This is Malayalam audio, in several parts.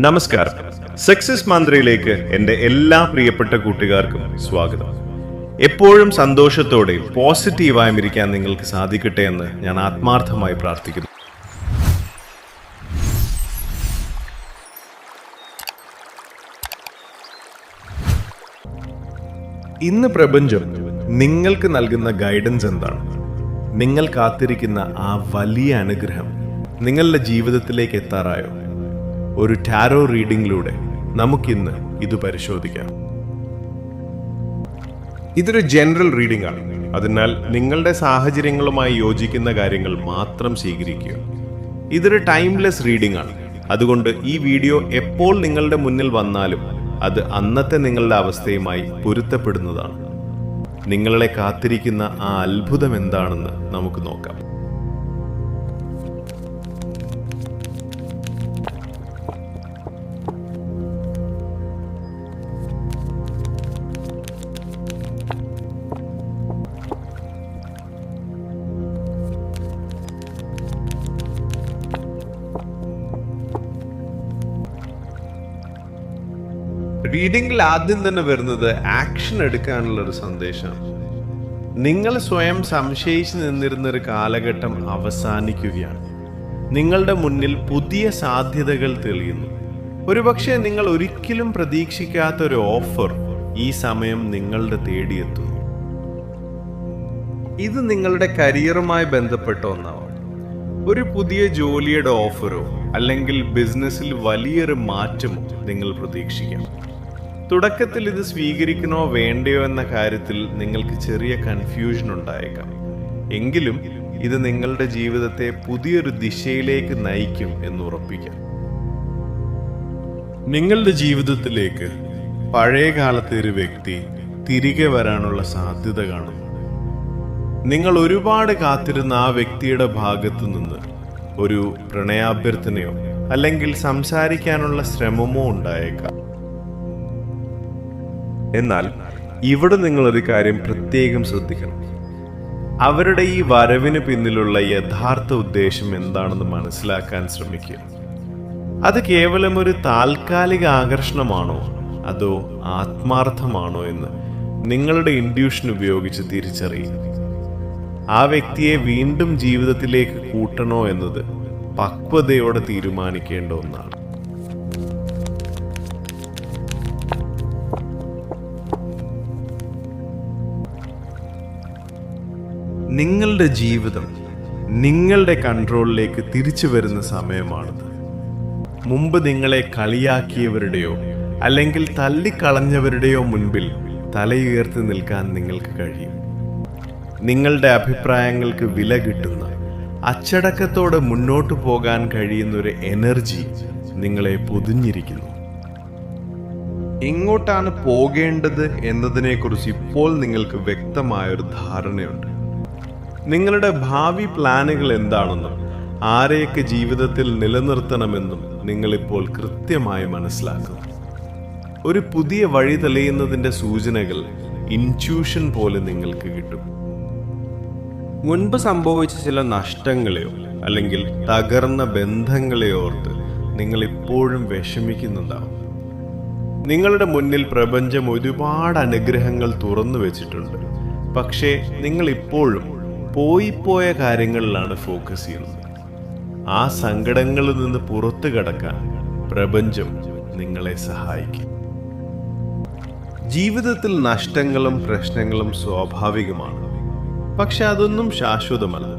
നമസ്കാരം. സക്സസ് മന്ത്രയിലേക്ക് എൻ്റെ എല്ലാ പ്രിയപ്പെട്ട കൂട്ടുകാർക്കും സ്വാഗതം. എപ്പോഴും സന്തോഷത്തോടെ പോസിറ്റീവായും ഇരിക്കാൻ നിങ്ങൾക്ക് സാധിക്കട്ടെ എന്ന് ഞാൻ ആത്മാർത്ഥമായി പ്രാർത്ഥിക്കുന്നു. ഇന്ന് പ്രപഞ്ചം നിങ്ങൾക്ക് നൽകുന്ന ഗൈഡൻസ് എന്താണ്? നിങ്ങൾ കാത്തിരിക്കുന്ന ആ വലിയ അനുഗ്രഹം നിങ്ങളുടെ ജീവിതത്തിലേക്ക് എത്താറായോ? ഒരു ടാരോ റീഡിംഗിലൂടെ നമുക്കിന്ന് ഇത് പരിശോധിക്കാം. ഇതൊരു ജനറൽ റീഡിംഗ് ആണ്, അതിനാൽ നിങ്ങളുടെ സാഹചര്യങ്ങളുമായി യോജിക്കുന്ന കാര്യങ്ങൾ മാത്രം സ്വീകരിക്കുക. ഇതൊരു ടൈംലെസ് റീഡിംഗ് ആണ്, അതുകൊണ്ട് ഈ വീഡിയോ എപ്പോൾ നിങ്ങളുടെ മുന്നിൽ വന്നാലും അത് അന്നത്തെ നിങ്ങളുടെ അവസ്ഥയുമായി പൊരുത്തപ്പെടുന്നതാണ്. നിങ്ങളെ കാത്തിരിക്കുന്ന ആ അത്ഭുതം എന്താണെന്ന് നമുക്ക് നോക്കാം. റീഡിംഗിൽ ആദ്യം തന്നെ വരുന്നത് ആക്ഷൻ എടുക്കാനുള്ള ഒരു സന്ദേശമാണ്. നിങ്ങൾ സ്വയം സംശയിച്ച് നിന്നിരുന്ന ഒരു കാലഘട്ടം അവസാനിക്കുകയാണ്. നിങ്ങളുടെ മുന്നിൽ പുതിയ സാധ്യതകൾ തെളിയുന്നു. ഒരുപക്ഷെ നിങ്ങൾ ഒരിക്കലും പ്രതീക്ഷിക്കാത്ത ഒരു ഓഫർ ഈ സമയം നിങ്ങളുടെ തേടിയെത്തുന്നു. ഇത് നിങ്ങളുടെ കരിയറുമായി ബന്ധപ്പെട്ട ഒന്നാവാം. ഒരു പുതിയ ജോലിയുടെ ഓഫറോ അല്ലെങ്കിൽ ബിസിനസ്സിൽ വലിയൊരു മാറ്റമോ നിങ്ങൾ പ്രതീക്ഷിക്കാം. തുടക്കത്തിൽ ഇത് സ്വീകരിക്കണോ വേണ്ടയോ എന്ന കാര്യത്തിൽ നിങ്ങൾക്ക് ചെറിയ കൺഫ്യൂഷൻ ഉണ്ടായേക്കാം. എങ്കിലും ഇത് നിങ്ങളുടെ ജീവിതത്തെ പുതിയൊരു ദിശയിലേക്ക് നയിക്കും എന്ന് ഉറപ്പിക്കാം. നിങ്ങളുടെ ജീവിതത്തിലേക്ക് പഴയ കാലത്തെ ഒരു വ്യക്തി തിരികെ വരാനുള്ള സാധ്യത കാണുന്നു. നിങ്ങൾ ഒരുപാട് കാത്തിരുന്ന ആ വ്യക്തിയുടെ ഭാഗത്തു നിന്ന് ഒരു പ്രണയാഭ്യർത്ഥനയോ അല്ലെങ്കിൽ സംസാരിക്കാനുള്ള ശ്രമമോ ഉണ്ടായേക്കാം. എന്നാൽ ഇവിടെ നിങ്ങളൊരു കാര്യം പ്രത്യേകം ശ്രദ്ധിക്കണം. അവരുടെ ഈ വരവിന് പിന്നിലുള്ള യഥാർത്ഥ ഉദ്ദേശം എന്താണെന്ന് മനസ്സിലാക്കാൻ ശ്രമിക്കുക. അത് കേവലം ഒരു താൽക്കാലിക ആകർഷണമാണോ അതോ ആത്മാർത്ഥമാണോ എന്ന് നിങ്ങളുടെ ഇൻഡ്യൂഷൻ ഉപയോഗിച്ച് തിരിച്ചറിയുക. ആ വ്യക്തിയെ വീണ്ടും ജീവിതത്തിലേക്ക് കൂട്ടണോ എന്നത് പക്വതയോടെ തീരുമാനിക്കേണ്ട ഒന്നാണ്. നിങ്ങളുടെ ജീവിതം നിങ്ങളുടെ കൺട്രോളിലേക്ക് തിരിച്ചു വരുന്ന സമയമാണിത്. മുമ്പ് നിങ്ങളെ കളിയാക്കിയവരുടെയോ അല്ലെങ്കിൽ തള്ളിക്കളഞ്ഞവരുടെയോ മുൻപിൽ തലയുയർത്തി നിൽക്കാൻ നിങ്ങൾക്ക് കഴിയും. നിങ്ങളുടെ അഭിപ്രായങ്ങൾക്ക് വില കിട്ടുന്ന, അച്ചടക്കത്തോടെ മുന്നോട്ട് പോകാൻ കഴിയുന്നൊരു എനർജി നിങ്ങളെ പൊതിഞ്ഞിരിക്കുന്നു. എങ്ങോട്ടാണ് പോകേണ്ടത് എന്നതിനെക്കുറിച്ച് ഇപ്പോൾ നിങ്ങൾക്ക് വ്യക്തമായൊരു ധാരണയുണ്ട്. നിങ്ങളുടെ ഭാവി പ്ലാനുകൾ എന്താണെന്നും ആരെയൊക്കെ ജീവിതത്തിൽ നിലനിർത്തണമെന്നും നിങ്ങളിപ്പോൾ കൃത്യമായി മനസ്സിലാക്കുന്നു. ഒരു പുതിയ വഴി തെളിയുന്നതിൻ്റെ സൂചനകൾ ഇൻറ്റ്യൂഷൻ പോലെ നിങ്ങൾക്ക് കിട്ടും. മുൻപ് സംഭവിച്ച ചില നഷ്ടങ്ങളെയോ അല്ലെങ്കിൽ തകർന്ന ബന്ധങ്ങളെയോ ഓർത്ത് നിങ്ങൾ ഇപ്പോഴും വിഷമിക്കുന്നുണ്ടാവും. നിങ്ങളുടെ മുന്നിൽ പ്രപഞ്ചം ഒരുപാട് അനുഗ്രഹങ്ങൾ തുറന്നു വെച്ചിട്ടുണ്ട്. പക്ഷേ നിങ്ങൾ ഇപ്പോഴും പോയ കാര്യങ്ങളിലാണ് ഫോക്കസ് ചെയ്യുന്നത്. ആ സങ്കടങ്ങളിൽ നിന്ന് പുറത്തു കടക്കാൻ പ്രപഞ്ചം നിങ്ങളെ സഹായിക്കും. ജീവിതത്തിൽ നഷ്ടങ്ങളും പ്രശ്നങ്ങളും സ്വാഭാവികമാണ്, പക്ഷെ അതൊന്നും ശാശ്വതമല്ല.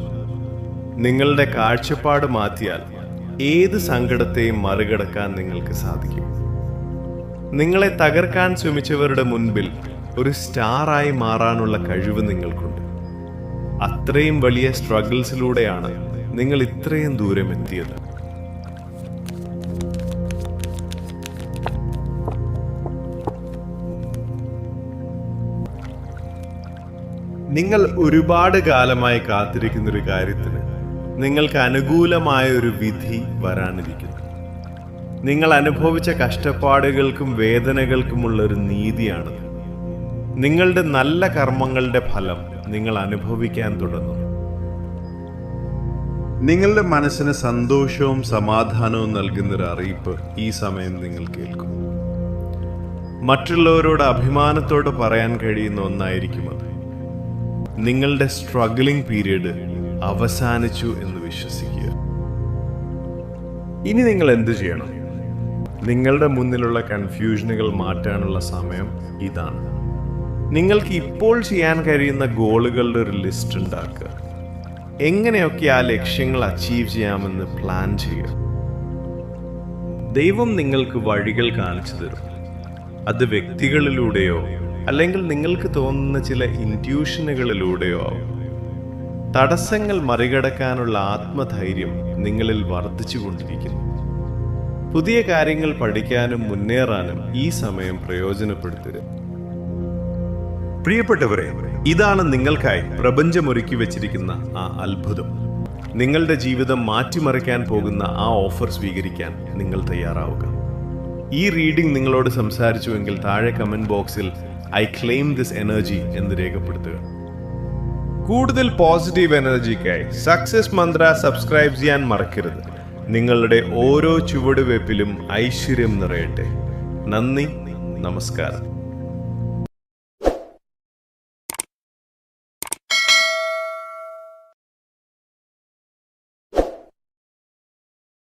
നിങ്ങളുടെ കാഴ്ചപ്പാട് മാറ്റിയാൽ ഏത് സങ്കടത്തെയും മറികടക്കാൻ നിങ്ങൾക്ക് സാധിക്കും. നിങ്ങളെ തകർക്കാൻ ശ്രമിച്ചവരുടെ മുൻപിൽ ഒരു സ്റ്റാറായി മാറാനുള്ള കഴിവ് നിങ്ങൾക്കുണ്ട്. അത്രയും വലിയ സ്ട്രഗിൾസിലൂടെയാണ് നിങ്ങൾ ഇത്രയും ദൂരം എത്തിയത്. നിങ്ങൾ ഒരുപാട് കാലമായി കാത്തിരിക്കുന്നൊരു കാര്യത്തിന് നിങ്ങൾക്ക് അനുകൂലമായ ഒരു വിധി വരാനിരിക്കുന്നു. നിങ്ങൾ അനുഭവിച്ച കഷ്ടപ്പാടുകൾക്കും വേദനകൾക്കുമുള്ള ഒരു നീതിയാണത്. നിങ്ങളുടെ നല്ല കർമ്മങ്ങളുടെ ഫലം നിങ്ങൾ അനുഭവിക്കാൻ തുടങ്ങും. നിങ്ങളുടെ മനസ്സിന് സന്തോഷവും സമാധാനവും നൽകുന്നൊരു അറിയിപ്പ് ഈ സമയം നിങ്ങൾ കേൾക്കും. മറ്റുള്ളവരോട് അഭിമാനത്തോടെ പറയാൻ കഴിയുന്ന ഒന്നായിരിക്കും അത്. നിങ്ങളുടെ സ്ട്രഗ്ലിംഗ് പീരീഡ് അവസാനിച്ചു എന്ന് വിശ്വസിക്കുക. ഇനി നിങ്ങൾ എന്ത് ചെയ്യണം? നിങ്ങളുടെ മുന്നിലുള്ള കൺഫ്യൂഷനുകൾ മാറ്റാനുള്ള സമയം ഇതാണ്. നിങ്ങൾക്ക് ഇപ്പോൾ ചെയ്യാൻ കഴിയുന്ന ഗോളുകളുടെ ഒരു ലിസ്റ്റ് ഉണ്ടാക്കുക. എങ്ങനെയൊക്കെ ആ ലക്ഷ്യങ്ങൾ അച്ചീവ് ചെയ്യാമെന്ന് പ്ലാൻ ചെയ്യുക. ദൈവം നിങ്ങൾക്ക് വഴികൾ കാണിച്ചു തരും. അത് വ്യക്തികളിലൂടെയോ അല്ലെങ്കിൽ നിങ്ങൾക്ക് തോന്നുന്ന ചില ഇൻറ്റ്യൂഷനുകളിലൂടെയോ ആവും. തടസ്സങ്ങൾ മറികടക്കാനുള്ള ആത്മധൈര്യം നിങ്ങളിൽ വർദ്ധിച്ചുകൊണ്ടിരിക്കുന്നു. പുതിയ കാര്യങ്ങൾ പഠിക്കാനും മുന്നേറാനും ഈ സമയം പ്രയോജനപ്പെടുത്തുക. പ്രിയപ്പെട്ടവരെ, ഇതാണ് നിങ്ങൾക്കായി പ്രപഞ്ചമൊരുക്കി വെച്ചിരിക്കുന്ന ആ അത്ഭുതം. നിങ്ങളുടെ ജീവിതം മാറ്റിമറിക്കാൻ പോകുന്ന ആ ഓഫർ സ്വീകരിക്കാൻ നിങ്ങൾ തയ്യാറാവുക. ഈ റീഡിംഗ് നിങ്ങളോട് സംസാരിച്ചുവെങ്കിൽ താഴെ കമന്റ് ബോക്സിൽ ഐ ക്ലെയിം ദിസ് എനർജി എന്ന് രേഖപ്പെടുത്തുക. കൂടുതൽ പോസിറ്റീവ് എനർജിക്കായി സക്സസ് മന്ത്ര സബ്സ്ക്രൈബ് ചെയ്യാൻ മറക്കരുത്. നിങ്ങളുടെ ഓരോ ചുവടുവയ്പിലും ഐശ്വര്യം നിറയട്ടെ. നന്ദി, നമസ്കാരം.